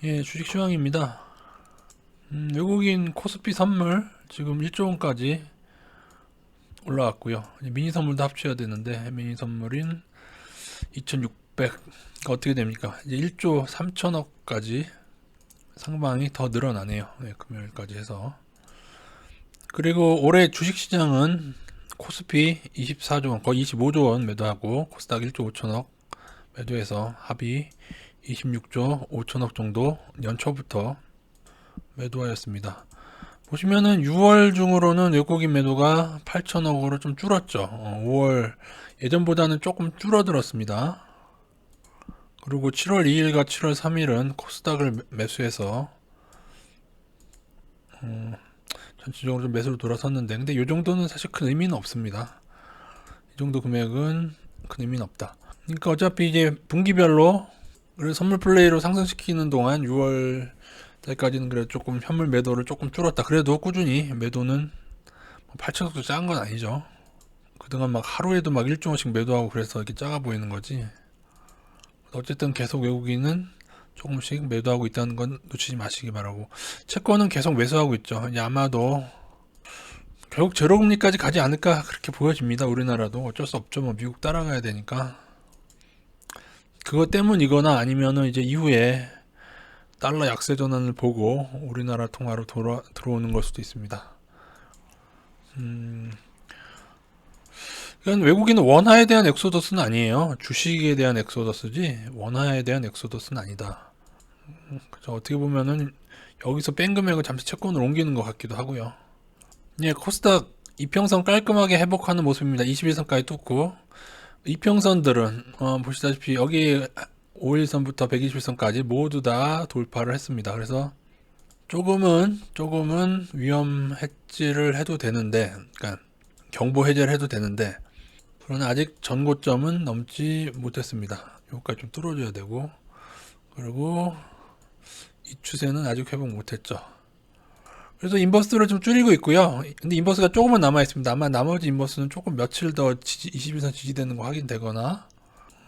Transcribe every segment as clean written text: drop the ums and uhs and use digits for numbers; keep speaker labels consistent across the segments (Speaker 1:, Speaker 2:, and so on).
Speaker 1: 예, 주식 시황입니다. 외국인 코스피 선물 지금 1조 원까지 올라왔고요. 이제 미니 선물도 합쳐야 되는데 미니 선물인 2,600 어떻게 됩니까? 이제 1조 3천억까지 상방이 더 늘어나네요. 네, 금요일까지 해서. 그리고 올해 주식 시장은 코스피 24조 원, 거의 25조 원 매도하고 코스닥 1조 5천억 매도해서 합이 26조 5천억 정도 연초부터 매도하였습니다. 보시면은 6월 중으로는 외국인 매도가 8천억으로 좀 줄었죠. 5월 예전보다는 조금 줄어들었습니다. 그리고 7월 2일과 7월 3일은 코스닥을 매수해서 전체적으로 좀 매수로 돌아섰는데, 근데 이 정도는 사실 큰 의미는 없습니다. 이 정도 금액은 큰 의미는 없다. 그러니까 어차피 이제 분기별로 선물 플레이로 상승시키는 동안 6월 때까지는 그래도 조금 현물 매도를 조금 줄었다. 그래도 꾸준히 매도는 8천억도 작은 건 아니죠. 그동안 막 하루에도 막 1조 원씩 매도하고 그래서 이렇게 작아 보이는 거지. 어쨌든 계속 외국인은 조금씩 매도하고 있다는 건 놓치지 마시기 바라고. 채권은 계속 매수하고 있죠. 이제 아마도 결국 제로금리까지 가지 않을까 그렇게 보여집니다. 우리나라도 어쩔 수 없죠. 뭐 미국 따라가야 되니까. 그것 때문이거나 아니면은 이제 이후에 달러 약세 전환을 보고 우리나라 통화로 들어오는 걸 수도 있습니다. 이건 외국인은 원화에 대한 엑소더스는 아니에요. 주식에 대한 엑소더스지 원화에 대한 엑소더스는 아니다. 그래서 어떻게 보면은 여기서 뺀 금액을 잠시 채권으로 옮기는 것 같기도 하고요. 예, 코스닥 이평선 깔끔하게 회복하는 모습입니다. 21선까지 뚫고 이평선들은 보시다시피 여기 5일선부터 120일선까지 모두 다 돌파를 했습니다. 그래서 조금은 위험 해지를 해도 되는데, 그러니까 경보 해제를 해도 되는데, 그러나 아직 전고점은 넘지 못했습니다. 여기까지 좀 뚫어줘야 되고, 그리고 이 추세는 아직 회복 못했죠. 그래서 인버스를 좀 줄이고 있고요. 근데 인버스가 조금은 남아 있습니다. 아마 나머지 인버스는 조금 며칠 더 21선 지지되는 거 확인되거나,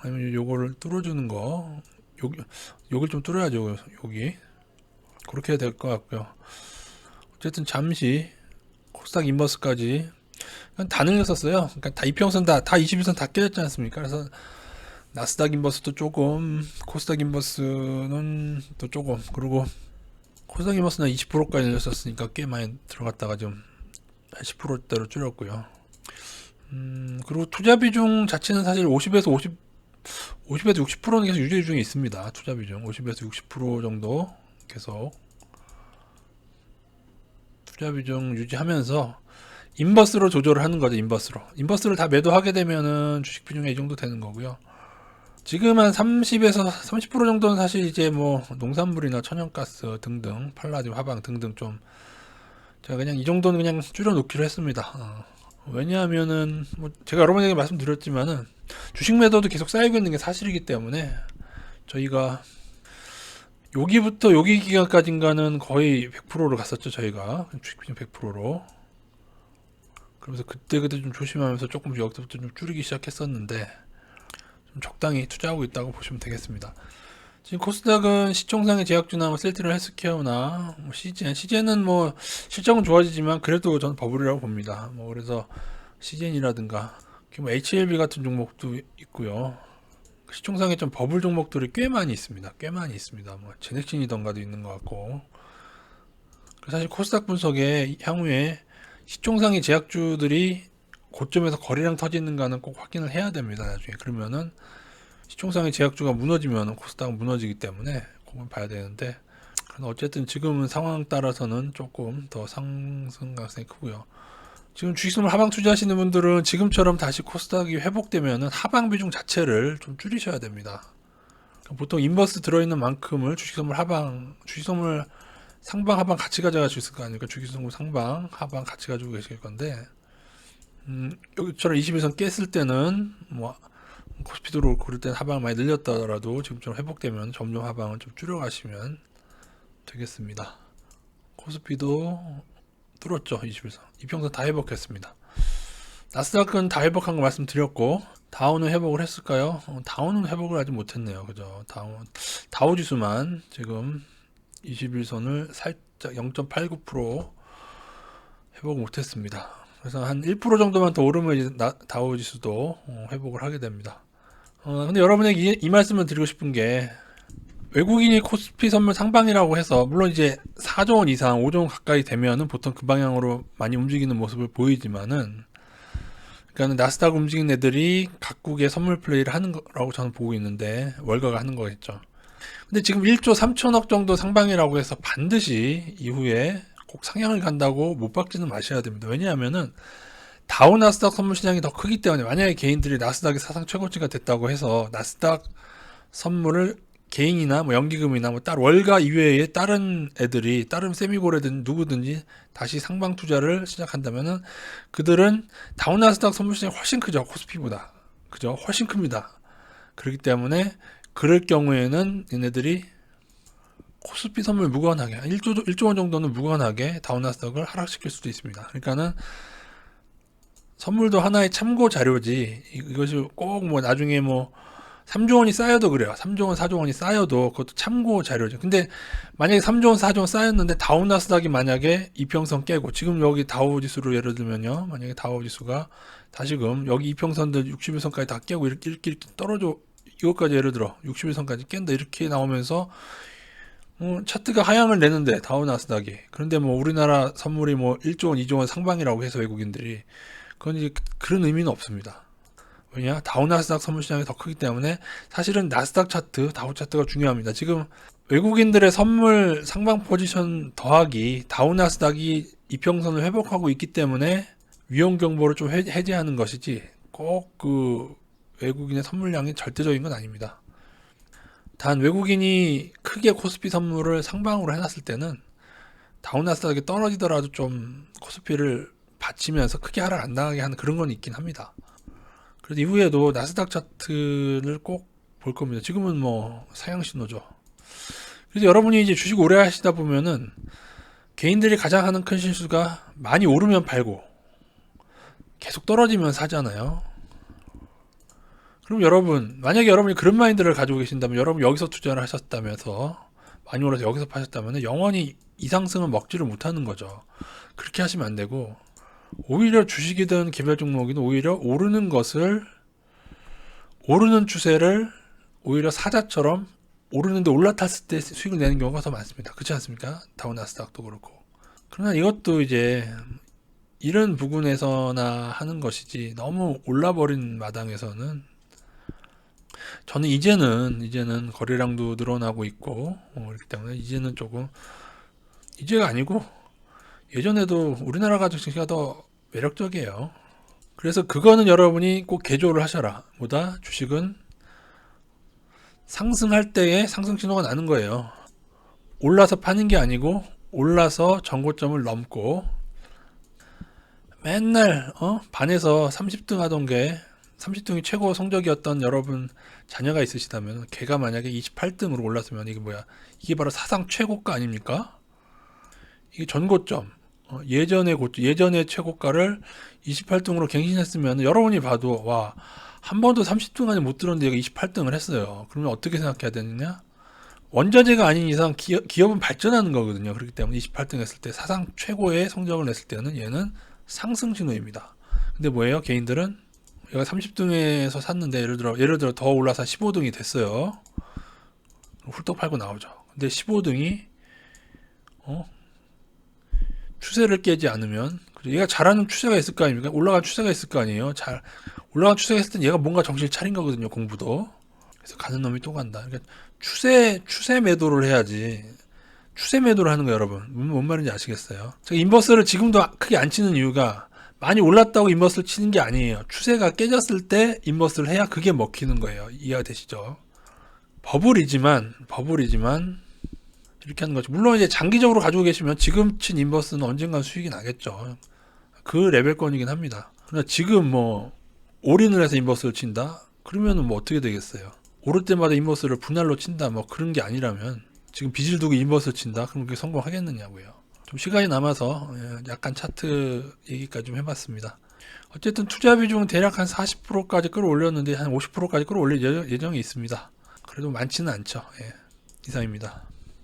Speaker 1: 아니면 요거를 뚫어주는 거, 여길 좀 뚫어야죠. 여기 그렇게 해야 될 것 같고요. 어쨌든 잠시 코스닥 인버스까지 다 늘렸었어요. 그러니까 다 이평선 다 21선 다 깨졌지 않습니까? 그래서 나스닥 인버스도 조금, 코스닥 인버스는 또 조금, 그리고 코스닥 인버스는 20%까지 늘렸었으니까 꽤 많이 들어갔다가 좀 10%대로 줄였고요. 그리고 투자 비중 자체는 사실 50에서 60%는 계속 유지 중에 있습니다. 투자 비중 50에서 60% 정도 계속 투자 비중 유지하면서 인버스로 조절을 하는 거죠. 인버스를 다 매도하게 되면은 주식 비중이 이 정도 되는 거고요. 지금 한 30에서 30% 정도는 사실 이제 뭐 농산물이나 천연가스 등등 팔라디움 화방 등등 좀 제가 그냥 이 정도는 그냥 줄여놓기로 했습니다. 왜냐하면은 뭐 제가 여러 번에 말씀드렸지만은 주식 매도도 계속 쌓이고 있는 게 사실이기 때문에 저희가 여기부터 여기 기간까지인가는 거의 100%로 갔었죠. 저희가 주식 비중 100%로. 그래서 그때 좀 조심하면서 조금씩 여기서부터 좀 줄이기 시작했었는데 좀 적당히 투자하고 있다고 보시면 되겠습니다. 지금 코스닥은 시총상의 제약주나 뭐 셀트리온 헬스케어나 뭐 CGN은 뭐 실적은 좋아지지만 그래도 저는 버블이라고 봅니다. 뭐 그래서 CGN이라든가 뭐 HLB 같은 종목도 있고요. 시총상에 좀 버블 종목들이 꽤 많이 있습니다. 뭐 제넥신이던가도 있는 것 같고. 사실 코스닥 분석에 향후에 시총상의 제약주들이 고점에서 거래량 터지는가는 꼭 확인을 해야 됩니다. 나중에 그러면은 시총상의 제약주가 무너지면 코스닥은 무너지기 때문에 그건 봐야 되는데, 어쨌든 지금은 상황 따라서는 조금 더 상승 가능성이 크고요. 지금 주식선물 하방 투자하시는 분들은 지금처럼 다시 코스닥이 회복되면은 하방 비중 자체를 좀 줄이셔야 됩니다. 보통 인버스 들어있는 만큼을 주식선물 상방 하방 같이 가져갈 수 있을 거 아닙니까? 주식선물 상방 하방 같이 가지고 계실 건데, 여기처럼 21선 깼을 때는 뭐 코스피도로 고를 때는 하방을 많이 늘렸더라도 지금처럼 회복되면 점점 하방을 좀 줄여가시면 되겠습니다. 코스피도 뚫었죠. 21선 이평선 다 회복했습니다. 나스닥은 다 회복한 거 말씀드렸고, 다우는 회복을 했을까요? 다우는 회복을 아직 못했네요. 그죠? 다우 지수만 지금 21선을 살짝 0.89% 회복 못했습니다. 그래서 한 1% 정도만 더 오르면 이제 다우지수도 회복을 하게 됩니다. 근데 여러분에게 이 말씀을 드리고 싶은 게, 외국인이 코스피 선물 상방이라고 해서 물론 이제 4조 원 이상 5조 원 가까이 되면은 보통 그 방향으로 많이 움직이는 모습을 보이지만은, 그러니까 나스닥 움직이는 애들이 각국의 선물 플레이를 하는 거라고 저는 보고 있는데, 월가가 하는 거겠죠. 근데 지금 1조 3천억 정도 상방이라고 해서 반드시 이후에 꼭 상향을 간다고 못 박지는 마셔야 됩니다. 왜냐하면은 다우 나스닥 선물 시장이 더 크기 때문에, 만약에 개인들이 나스닥이 사상 최고치가 됐다고 해서 나스닥 선물을 개인이나 뭐 연기금이나 뭐 따로 월가 이외에 다른 애들이, 다른 세미고래든 누구든지 다시 상방 투자를 시작한다면은, 그들은 다우 나스닥 선물 시장이 훨씬 크죠. 코스피보다. 그죠? 훨씬 큽니다. 그렇기 때문에 그럴 경우에는 얘네들이 코스피 선물 무관하게 1조 원 정도는 무관하게 다우 나스닥을 하락시킬 수도 있습니다. 그러니까는 선물도 하나의 참고 자료지, 이것이 꼭 뭐 나중에 뭐 3조 원이 쌓여도 그래요. 3조 원, 4조 원이 쌓여도 그것도 참고 자료죠. 근데 만약에 3조 원, 4조 원 쌓였는데 다우 나스닥이 만약에 이평선 깨고, 지금 여기 다우 지수로 예를 들면요, 만약에 다우 지수가 다시금 여기 이평선들 61선까지 다 깨고 이렇게 떨어져, 이것까지 예를 들어 61선까지 깬다 이렇게 나오면서 차트가 하향을 내는데, 다우 나스닥이, 그런데 뭐 우리나라 선물이 뭐 1조 원, 2조 원 상방이라고 해서 외국인들이, 그건 이제 그런 의미는 없습니다. 왜냐? 다우 나스닥 선물 시장이 더 크기 때문에 사실은 나스닥 차트, 다우 차트가 중요합니다. 지금 외국인들의 선물 상방 포지션 더하기 다우 나스닥이 이평선을 회복하고 있기 때문에 위험 경보를 좀 해제하는 것이지, 꼭 그 외국인의 선물량이 절대적인 건 아닙니다. 단 외국인이 크게 코스피 선물을 상방으로 해놨을 때는 다우 나스닥이 떨어지더라도 좀 코스피를 받치면서 크게 하락 안 나가게 하는 그런 건 있긴 합니다. 그래서 이후에도 나스닥 차트를 꼭 볼 겁니다. 지금은 뭐 상향 신호죠. 그래서 여러분이 이제 주식 오래 하시다 보면은 개인들이 가장 하는 큰 실수가, 많이 오르면 팔고 계속 떨어지면 사잖아요. 그럼 여러분, 만약에 여러분이 그런 마인드를 가지고 계신다면, 여러분 여기서 투자를 하셨다면서 많이 올라서 여기서 파셨다면 영원히 이 상승을 먹지를 못하는 거죠. 그렇게 하시면 안 되고, 오히려 주식이든 개별 종목이든 오히려 오르는 추세를 오히려 사자처럼 오르는데 올라탔을 때 수익을 내는 경우가 더 많습니다. 그렇지 않습니까? 다우 나스닥도 그렇고. 그러나 이것도 이제 이런 부분에서나 하는 것이지, 너무 올라버린 마당에서는, 저는 이제는 거래량도 늘어나고 있고 그렇기 때문에 이제는 조금, 이제가 아니고 예전에도 우리나라 가족시가 더 매력적이에요. 그래서 그거는 여러분이 꼭 개조를 하셔라. 뭐다? 주식은 상승할 때에 상승 신호가 나는 거예요. 올라서 파는 게 아니고 올라서 정고점을 넘고, 맨날 반에서 30등 하던 게 30등이 최고 성적이었던 여러분 자녀가 있으시다면, 걔가 만약에 28등으로 올랐으면 이게 뭐야? 이게 바로 사상 최고가 아닙니까? 이게 전고점, 예전의 최고가를 28등으로 갱신했으면 여러분이 봐도, 와, 한 번도 30등 안에 못 들었는데 얘가 28등을 했어요. 그러면 어떻게 생각해야 되느냐? 원자재가 아닌 이상 기업은 발전하는 거거든요. 그렇기 때문에 28등 했을 때, 사상 최고의 성적을 냈을 때는 얘는 상승 신호입니다. 근데 뭐예요? 개인들은 얘가 30등에서 샀는데 예를 들어 더 올라서 15등이 됐어요. 훌떡 팔고 나오죠. 근데 15등이 추세를 깨지 않으면, 얘가 잘하는 추세가 있을 거 아닙니까? 올라간 추세가 있을 거 아니에요. 올라간 추세가 있을 땐 얘가 뭔가 정신을 차린 거거든요. 공부도. 그래서 가는 놈이 또 간다. 그러니까 추세 매도를 해야지. 추세 매도를 하는 거, 여러분, 뭔 말인지 아시겠어요? 제가 인버스를 지금도 크게 안 치는 이유가, 많이 올랐다고 인버스를 치는 게 아니에요. 추세가 깨졌을 때 인버스를 해야 그게 먹히는 거예요. 이해가 되시죠? 버블이지만 이렇게 하는 거죠. 물론 이제 장기적으로 가지고 계시면 지금 친 인버스는 언젠간 수익이 나겠죠. 그 레벨권이긴 합니다. 그러나 지금 뭐 올인을 해서 인버스를 친다? 그러면은 뭐 어떻게 되겠어요? 오를 때마다 인버스를 분할로 친다, 뭐 그런 게 아니라면, 지금 빚을 두고 인버스를 친다? 그럼 그게 성공하겠느냐고요. 좀 시간이 남아서 약간 차트 얘기까지 좀 해봤습니다. 어쨌든 투자 비중은 대략 한 40%까지 끌어올렸는데 한 50%까지 끌어올릴 예정이 있습니다. 그래도 많지는 않죠. 이상입니다.